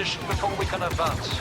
Before we can advance.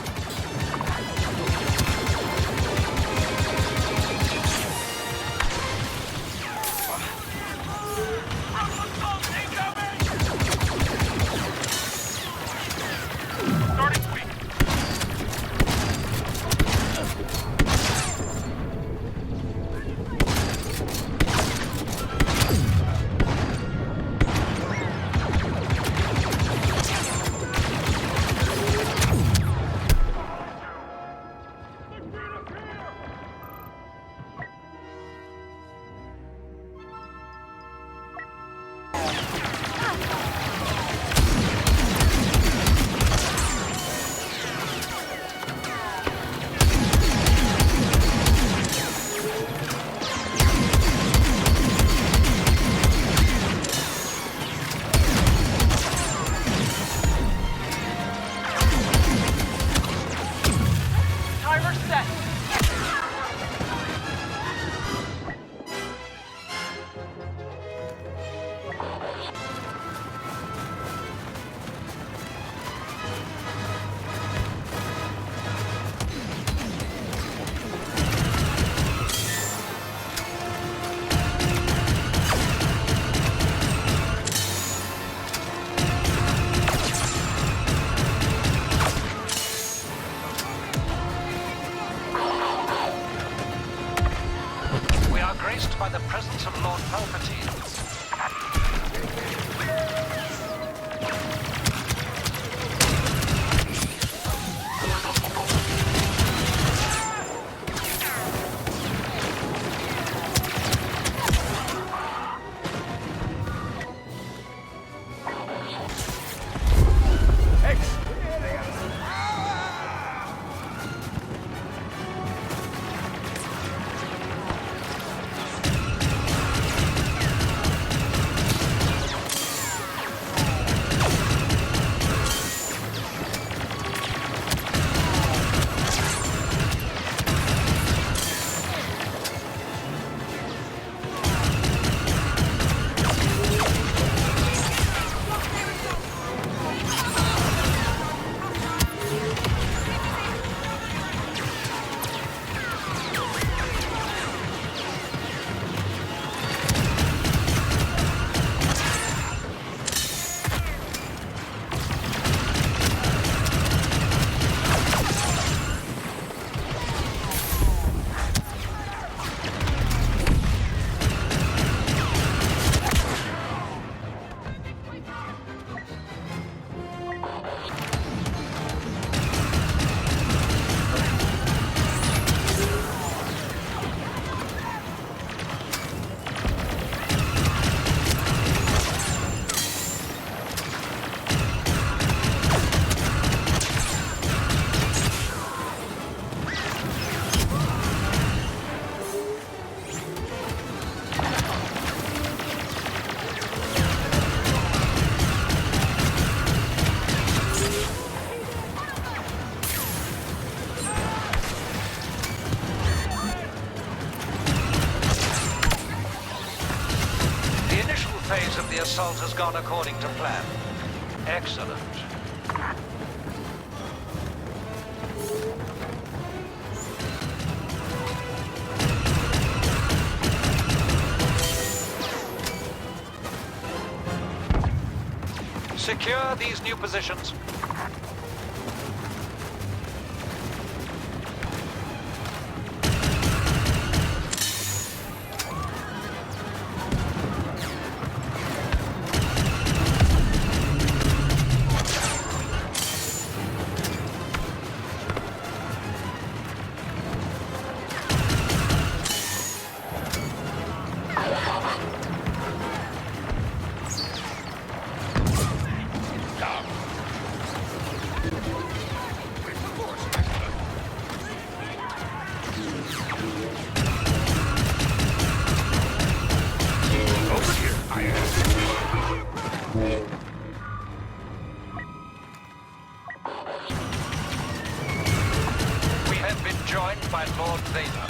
By the presence of Lord Palpatine. The assault has gone according to plan. Excellent. Secure these new positions. Joined by Lord Vader.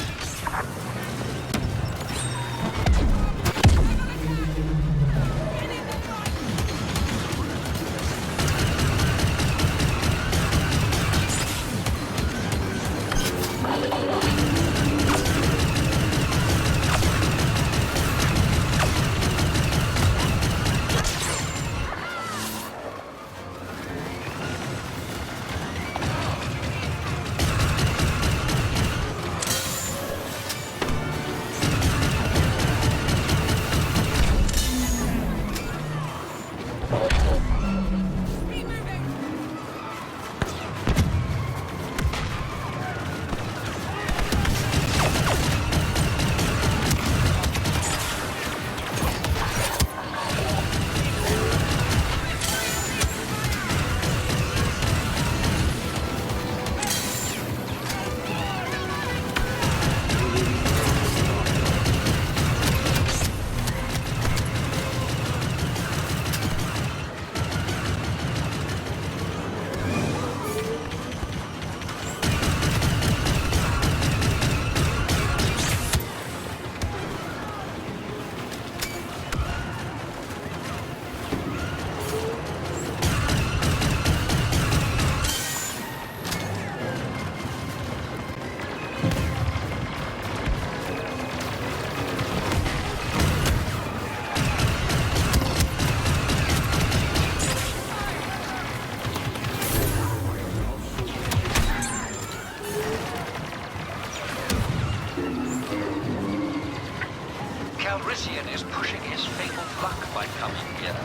Calrissian is pushing his fatal luck by coming here.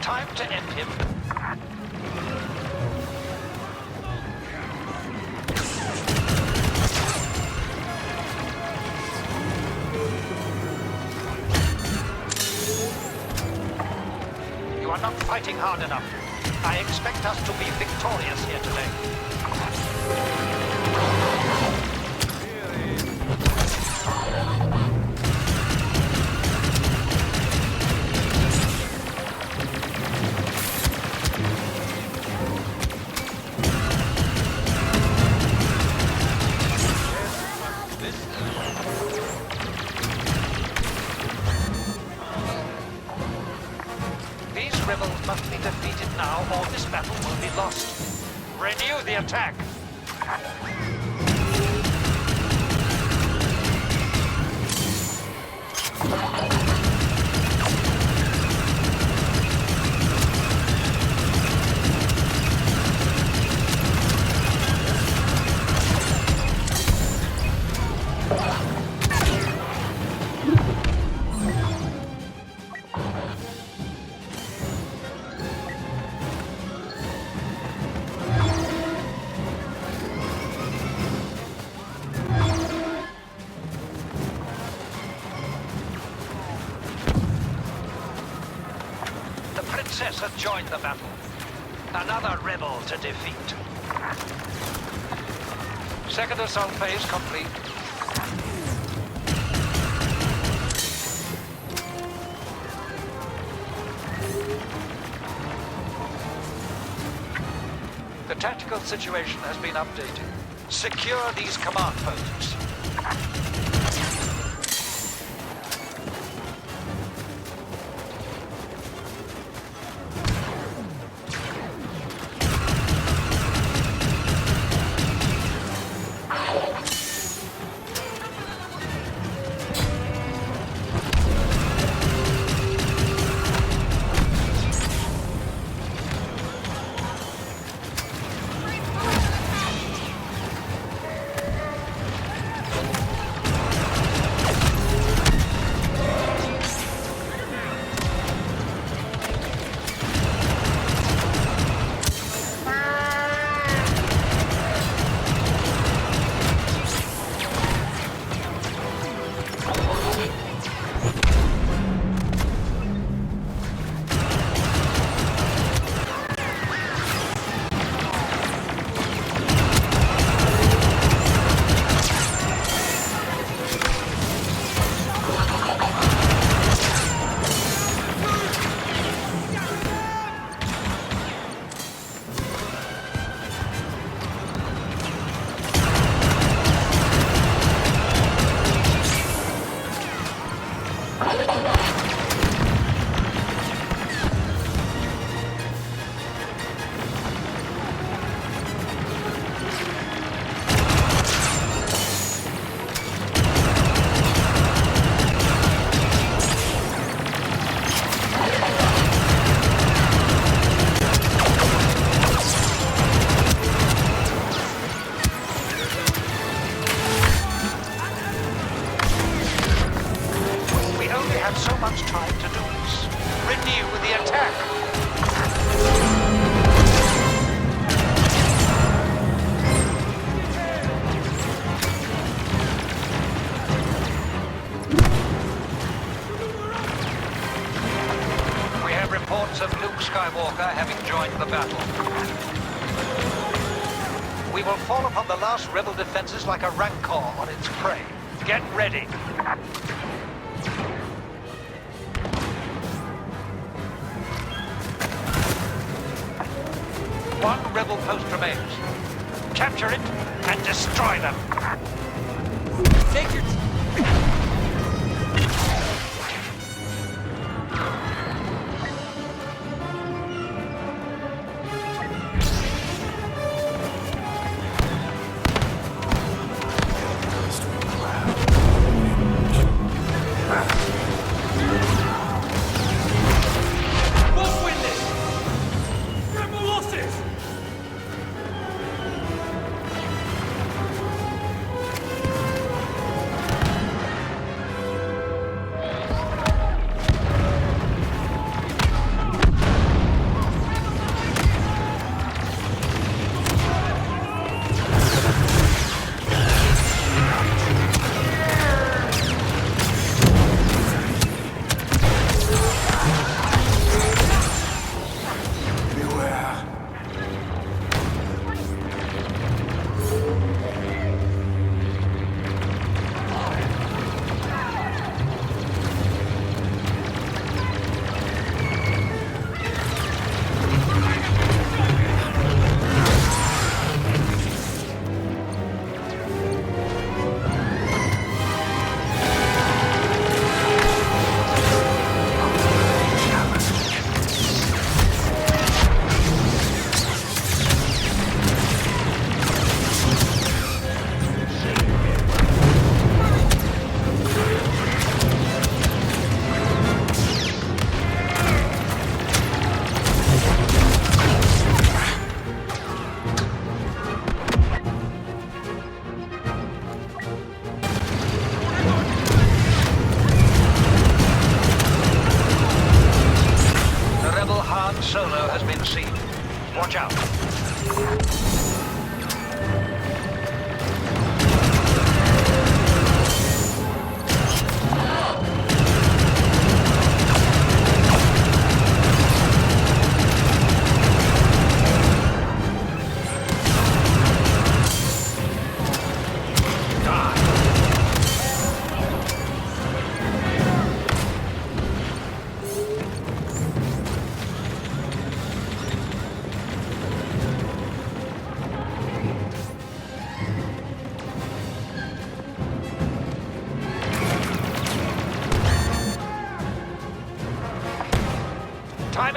Time to end him. You are not fighting hard enough. I expect us to be victorious here today. These rebels must be defeated now, or this battle will be lost. Renew the attack! The Princess has joined the battle. Another rebel to defeat. Second assault phase complete. The tactical situation has been updated. Secure these command posts. So much time to do this. Renew the attack. We have reports of Luke Skywalker having joined the battle. We will fall upon the last rebel defenses like a rancor on its prey. Get ready. One rebel post remains. Capture it and destroy them. Take your... Won't win this! Rebel losses!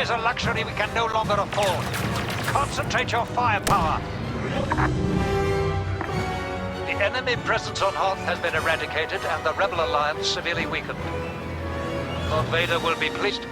is a luxury we can no longer afford. Concentrate your firepower. The enemy presence on Hoth has been eradicated and the Rebel Alliance severely weakened. Lord Vader will be pleased.